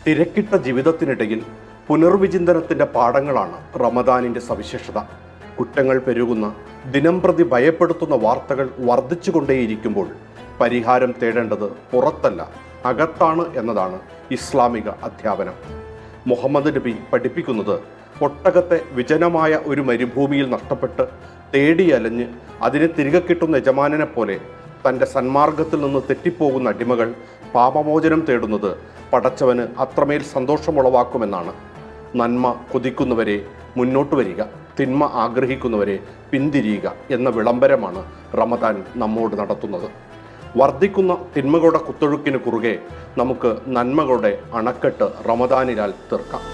തിരക്കിട്ട ജീവിതത്തിനിടയിൽ പുനർവിചിന്തനത്തിൻ്റെ പാഠങ്ങളാണ് റമദാനിൻ്റെ സവിശേഷത. കുറ്റങ്ങൾ പെരുകുന്ന, ദിനംപ്രതി ഭയപ്പെടുത്തുന്ന വാർത്തകൾ വർദ്ധിച്ചുകൊണ്ടേയിരിക്കുമ്പോൾ പരിഹാരം തേടേണ്ടത് പുറത്തല്ല, അകത്താണ് എന്നതാണ് ഇസ്ലാമിക അധ്യാപനം. മുഹമ്മദ് നബി പഠിപ്പിക്കുന്നത് ഒട്ടകത്തെ വിജനമായ ഒരു മരുഭൂമിയിൽ നഷ്ടപ്പെട്ട് തേടിയലഞ്ഞ് അതിനെ തിരികെ കിട്ടുന്ന യജമാനനെ പോലെ തൻ്റെ സന്മാർഗത്തിൽ നിന്ന് തെറ്റിപ്പോകുന്ന അടിമകൾ പാപമോചനം തേടുന്നത് പടച്ചവന് അത്രമേൽ സന്തോഷമുളവാക്കുമെന്നാണ്. നന്മ കൊതിക്കുന്നവരെ മുന്നോട്ട് വരിക, തിന്മ ആഗ്രഹിക്കുന്നവരെ പിന്തിരിയുക എന്ന വിളംബരമാണ് റമദാൻ നമ്മോട് നടത്തുന്നത്. വർദ്ധിക്കുന്ന തിന്മകളുടെ കുത്തൊഴുക്കിന് കുറുകെ നമുക്ക് നന്മകളുടെ അണക്കെട്ട് റമദാനിനാൽ തീർക്കാം.